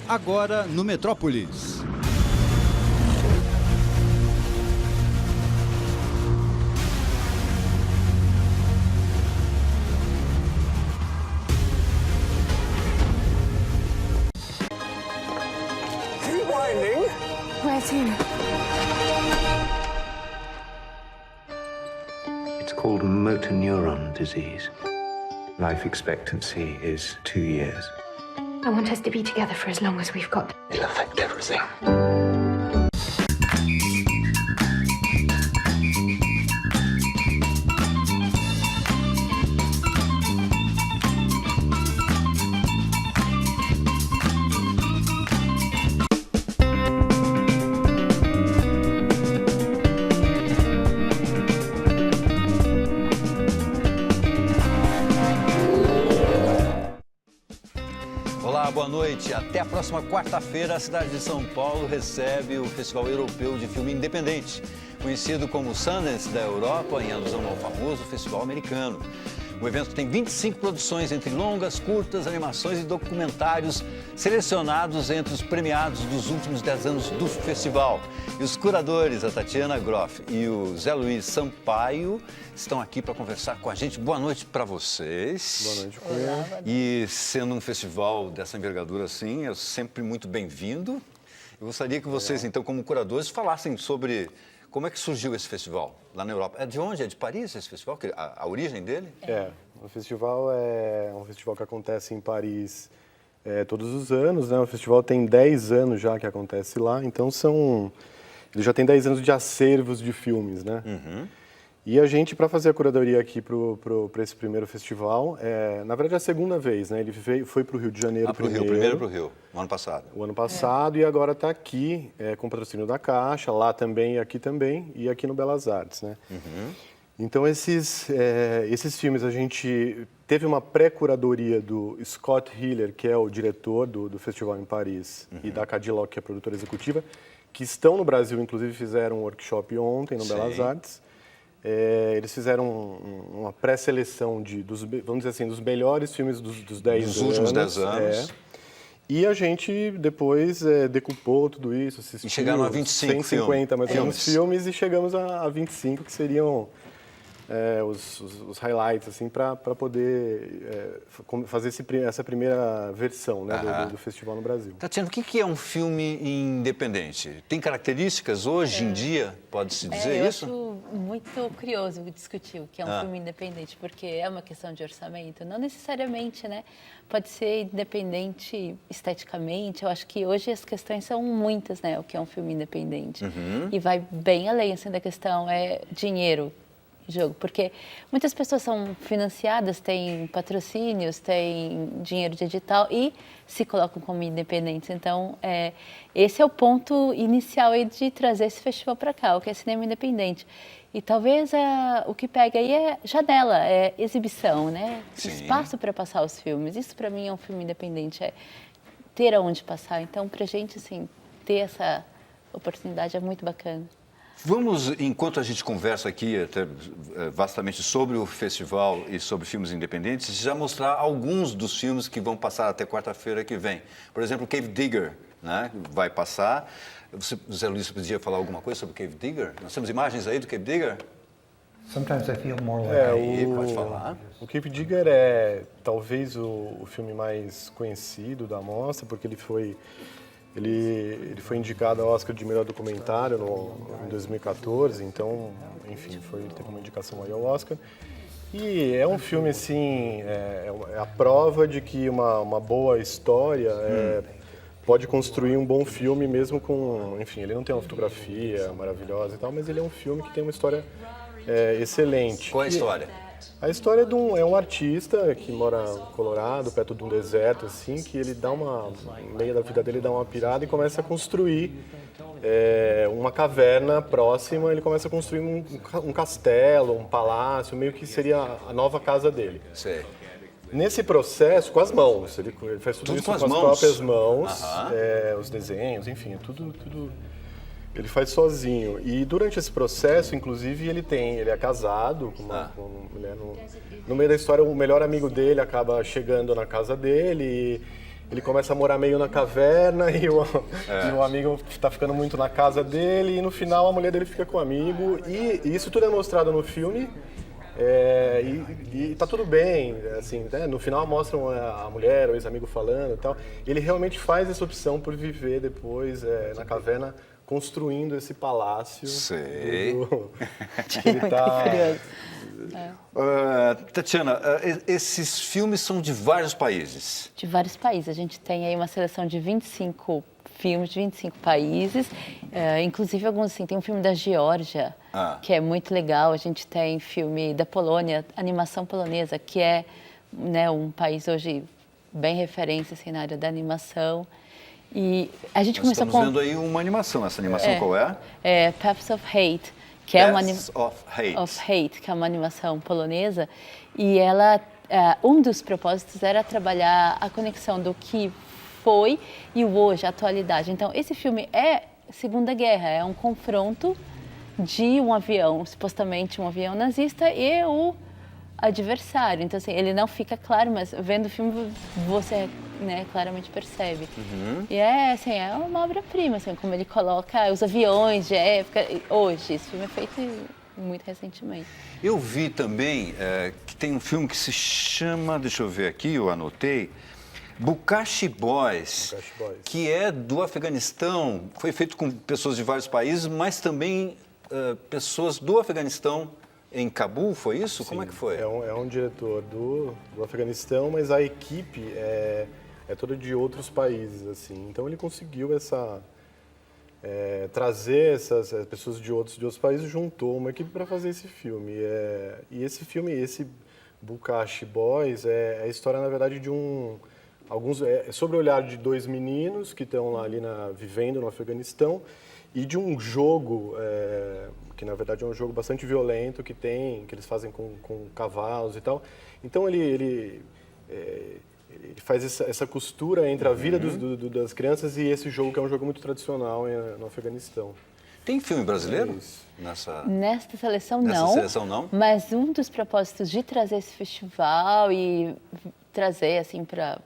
agora no Metrópolis. Rewinding. Where's he? It's called motor neuron disease. Life expectancy is 2 years. I want us to be together for as long as we've got. It'll affect everything. Olá, boa noite. Até a próxima quarta-feira, a cidade de São Paulo recebe o Festival Europeu de Filme Independente, conhecido como Sundance da Europa, em alusão ao famoso Festival Americano. O evento tem 25 produções entre longas, curtas, animações e documentários selecionados entre os premiados dos últimos 10 anos do festival. E os curadores, a Tatiana Groff e o Zé Luiz Sampaio, estão aqui para conversar com a gente. Boa noite para vocês. Boa noite, Cunha. E sendo um festival dessa envergadura assim, é sempre muito bem-vindo. Eu gostaria que vocês, então, como curadores, falassem sobre como é que surgiu esse festival lá na Europa. É de onde? É de Paris esse festival? A origem dele? O festival é um festival que acontece em Paris todos os anos, né? O festival tem 10 anos já que acontece lá, então ele já tem 10 anos de acervos de filmes, né? Uhum. E a gente, para fazer a curadoria aqui para esse primeiro festival, na verdade é a segunda vez, né? Ele foi para o Rio de Janeiro Primeiro para o Rio, no ano passado. O ano passado, e agora está aqui com patrocínio da Caixa, lá também e aqui no Belas Artes, né? Uhum. Então, esses filmes, a gente teve uma pré-curadoria do Scott Hiller, que é o diretor do festival em Paris, e da Cadillac, que é a produtora executiva, que estão no Brasil, inclusive fizeram um workshop ontem no Belas Artes. Eles fizeram uma pré-seleção vamos dizer assim, dos melhores filmes dos 10 anos. Dos últimos 10 anos. E a gente depois decupou tudo isso, assistiu. E chegaram a 25 150 mais ou menos filmes e chegamos a 25, que seriam os highlights, assim, para poder fazer essa primeira versão, né, do festival no Brasil. Tatiana, o que é um filme independente? Tem características hoje em dia, pode-se dizer isso? Eu acho muito curioso discutir o que é um filme independente, porque é uma questão de orçamento, não necessariamente, né? Pode ser independente esteticamente. Eu acho que hoje as questões são muitas, né? O que é um filme independente. Uhum. E vai bem além, assim, da questão dinheiro. Jogo, porque muitas pessoas são financiadas, têm patrocínios, têm dinheiro de edital e se colocam como independentes. Então, esse é o ponto inicial aí de trazer esse festival para cá, o que é cinema independente. E talvez o que pega aí é janela, é exibição, né? Sim. Espaço para passar os filmes. Isso para mim é um filme independente, é ter aonde passar. Então, para a gente, assim, ter essa oportunidade é muito bacana. Vamos, enquanto a gente conversa aqui até, vastamente sobre o festival e sobre filmes independentes, já mostrar alguns dos filmes que vão passar até quarta-feira que vem. Por exemplo, Cave Digger, né, vai passar. José Luiz, podia falar alguma coisa sobre Cave Digger? Nós temos imagens aí do Cave Digger? Sometimes I feel more like Pode falar. O Cave Digger é talvez o filme mais conhecido da mostra, porque ele foi indicado ao Oscar de melhor documentário em 2014, então, enfim, teve uma indicação aí ao Oscar. E é um filme, assim, é a prova de que uma boa história pode construir um bom filme mesmo com... Enfim, ele não tem uma fotografia maravilhosa e tal, mas ele é um filme que tem uma história excelente. Qual é a história? A história é um artista que mora no Colorado, perto de um deserto, assim, que ele no meio da vida dele, dá uma pirada e começa a construir uma caverna próxima. Ele começa a construir um castelo, um palácio, meio que seria a nova casa dele. Sei. Nesse processo, com as mãos, ele faz tudo isso com as próprias mãos, os desenhos, enfim, tudo ele faz sozinho. E durante esse processo, inclusive, ele é casado com uma mulher. No meio da história, o melhor amigo dele acaba chegando na casa dele ele começa a morar meio na caverna e o amigo tá ficando muito na casa dele e no final a mulher dele fica com o amigo e isso tudo é mostrado no filme e tá tudo bem, assim, né? No final mostram a mulher, o ex-amigo falando e tal. Ele realmente faz essa opção por viver depois na caverna construindo esse palácio. Sei. Que ele tá... Tatiana, esses filmes são de vários países. De vários países. A gente tem aí uma seleção de 25 filmes de 25 países, inclusive alguns assim, tem um filme da Geórgia, que é muito legal, a gente tem filme da Polônia, animação polonesa, que é, né, um país hoje bem referência assim, na área da animação. E a gente começou estamos vendo aí uma animação, essa animação qual é? É Paths of Hate, que é Paths of Hate, que é uma animação polonesa, e ela, um dos propósitos era trabalhar a conexão do que foi e o hoje, a atualidade. Então, esse filme é Segunda Guerra, é um confronto de um avião, supostamente um avião nazista, e o adversário. Então, assim, ele não fica claro, mas vendo o filme você, né, claramente percebe. E assim, é uma obra-prima, assim, como ele coloca os aviões de época. Hoje, esse filme é feito muito recentemente. Eu vi também que tem um filme que se chama, deixa eu ver aqui, eu anotei, Bukhashi Boys, que é do Afeganistão, foi feito com pessoas de vários países, mas também pessoas do Afeganistão em Cabul, foi isso? Sim, como é que foi? É um diretor do Afeganistão, mas a equipe é toda de outros países, assim. Então ele conseguiu trazer essas pessoas de outros países, juntou uma equipe para fazer esse filme. E esse filme, esse Bukhashi Boys, é a história, na verdade, de sobre o olhar de dois meninos que estão lá vivendo no Afeganistão e de um jogo que na verdade é um jogo bastante violento que eles fazem com cavalos e tal. Então ele faz essa costura entre a vida das crianças e esse jogo que é um jogo muito tradicional no Afeganistão. Tem filme brasileiro Nesta seleção não. Mas um dos propósitos de trazer esse festival e trazer assim para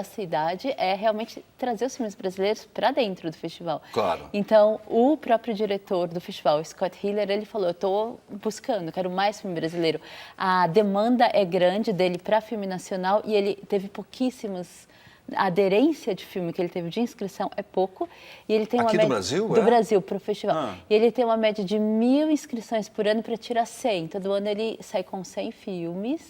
a cidade é realmente trazer os filmes brasileiros para dentro do festival. Claro. Então, o próprio diretor do festival, Scott Hiller, ele falou, eu estou buscando, quero mais filme brasileiro. A demanda é grande dele para filme nacional e ele teve pouquíssimos... A aderência de filme que ele teve de inscrição é pouco. E ele tem uma média... do Brasil? Do Brasil, para o festival. E ele tem uma média de 1.000 inscrições por ano para tirar 100. Todo ano ele sai com 100 filmes.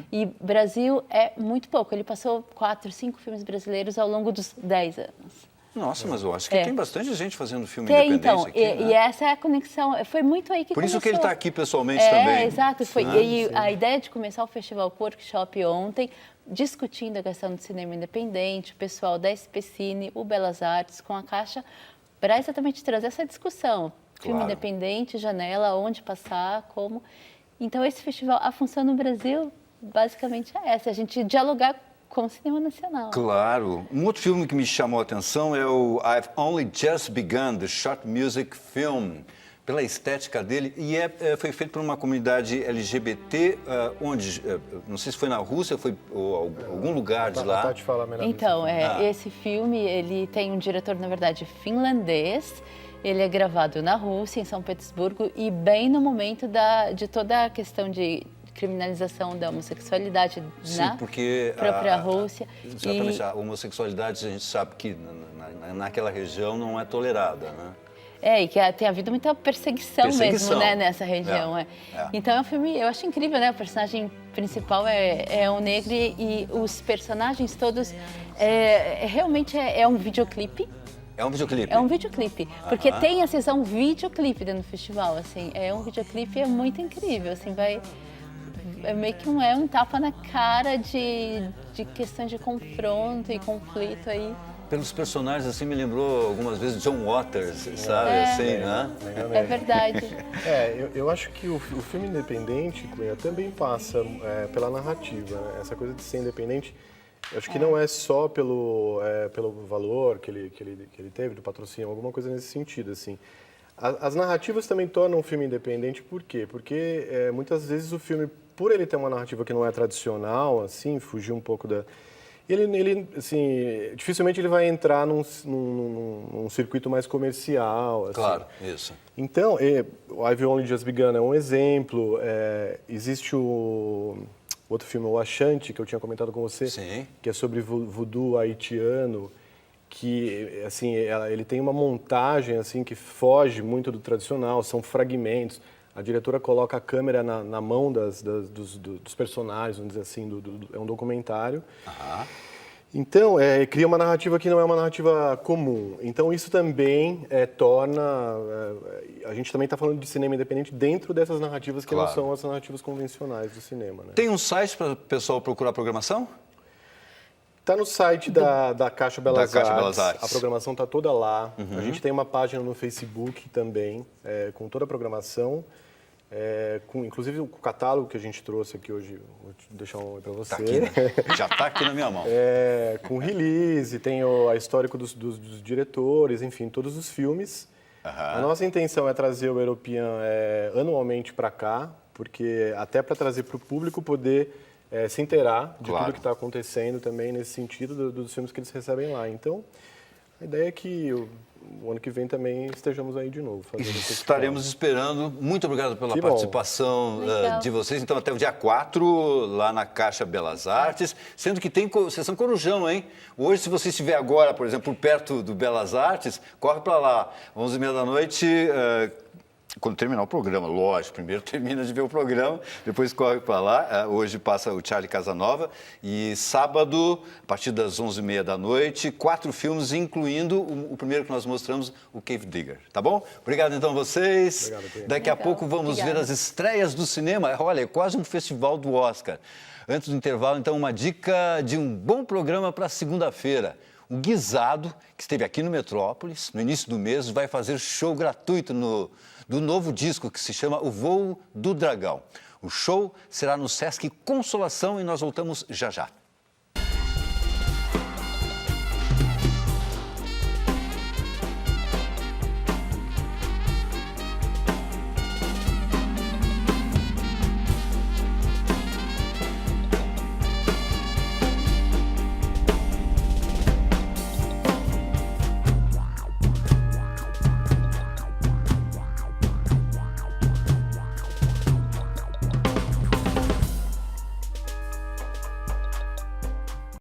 E Brasil é muito pouco. Ele passou 4, 5 filmes brasileiros ao longo dos 10 anos. Nossa, mas eu acho que tem bastante gente fazendo filme independente então, aqui, né? E essa é a conexão. Foi muito aí que Por isso começou. que ele está aqui pessoalmente também. Exato. E a ideia de começar o festival Workshop ontem, discutindo a questão do cinema independente, o pessoal da SP Cine, o Belas Artes, com a Caixa, para exatamente trazer essa discussão. Filme independente, janela, onde passar, como... Então, esse festival, a função no Brasil, basicamente é essa, a gente dialogar com o cinema nacional. Claro. Um outro filme que me chamou a atenção é o I've Only Just Begun, the Short Music Film, pela estética dele, e foi feito por uma comunidade LGBT, onde, não sei se foi na Rússia, ou algum lugar de lá. Tati fala melhor. Então, esse filme, ele tem um diretor, na verdade, finlandês, ele é gravado na Rússia, em São Petersburgo, e bem no momento de toda a questão de criminalização da homossexualidade na própria Rússia. Exatamente, a homossexualidade a gente sabe que naquela região não é tolerada, né? E que tem havido muita perseguição mesmo, né, nessa região. Então é um filme, eu acho incrível, né? O personagem principal é um negro e os personagens todos realmente é um videoclipe. É um videoclipe? É um videoclipe, porque tem a sessão videoclipe dentro do festival, assim. É um videoclipe muito incrível, assim, meio que um tapa na cara de questão de confronto e conflito aí. Pelos personagens, assim, me lembrou algumas vezes John Waters, sabe? Assim, né? É verdade. Eu acho que o filme independente, Cunha, também passa pela narrativa, né? Essa coisa de ser independente, eu acho que não é só pelo valor que ele teve, do patrocínio, alguma coisa nesse sentido, assim. As narrativas também tornam o filme independente, por quê? Porque muitas vezes o filme, por ele ter uma narrativa que não é tradicional, assim, fugir um pouco Ele, assim, dificilmente ele vai entrar num circuito mais comercial. Assim. Claro, isso. Então, o I've Only Just Begun é um exemplo. Existe o outro filme, O Ashanti, que eu tinha comentado com você, Sim. que é sobre voodoo haitiano, que, assim, ele tem uma montagem, assim, que foge muito do tradicional, são fragmentos. A diretora coloca a câmera na mão dos personagens, vamos dizer assim, é um documentário. Então, cria uma narrativa que não é uma narrativa comum. Então, isso também torna... a gente também está falando de cinema independente dentro dessas narrativas que não são as narrativas convencionais do cinema. Né? Tem um site para o pessoal procurar a programação? Está no site da Caixa Belas Artes. Artes. A programação está toda lá. A gente tem uma página no Facebook também, com toda a programação. Inclusive o catálogo que a gente trouxe aqui hoje, vou deixar um oi para você. Tá aqui, né? Já está aqui na minha mão. Com release, tem a histórico dos diretores, enfim, todos os filmes. A nossa intenção é trazer o European anualmente para cá, porque até para trazer para o público poder se inteirar de tudo que está acontecendo também nesse sentido dos filmes que eles recebem lá. Então, a ideia é que o ano que vem também estejamos aí de novo. Estaremos esperando. Muito obrigado pela Que participação de vocês. Então, até o dia 4, lá na Caixa Belas Artes. Sendo que tem sessão Corujão, hein? Hoje, se você estiver agora, por exemplo, perto do Belas Artes, corre para lá. 11h30 da noite... quando terminar o programa, lógico, primeiro termina de ver o programa, depois corre para lá. Hoje passa o Charlie Casanova e sábado, a partir das 11h30 da noite, 4 filmes, incluindo o primeiro que nós mostramos, o Cave Digger. Tá bom? Obrigado então a vocês. Obrigado, Daqui a pouco vamos ver as estreias do cinema. Olha, é quase um festival do Oscar. Antes do intervalo, então, uma dica de um bom programa para segunda-feira. O Guisado, que esteve aqui no Metrópolis, no início do mês, vai fazer show gratuito do novo disco que se chama O Voo do Dragão. O show será no Sesc Consolação e nós voltamos já já.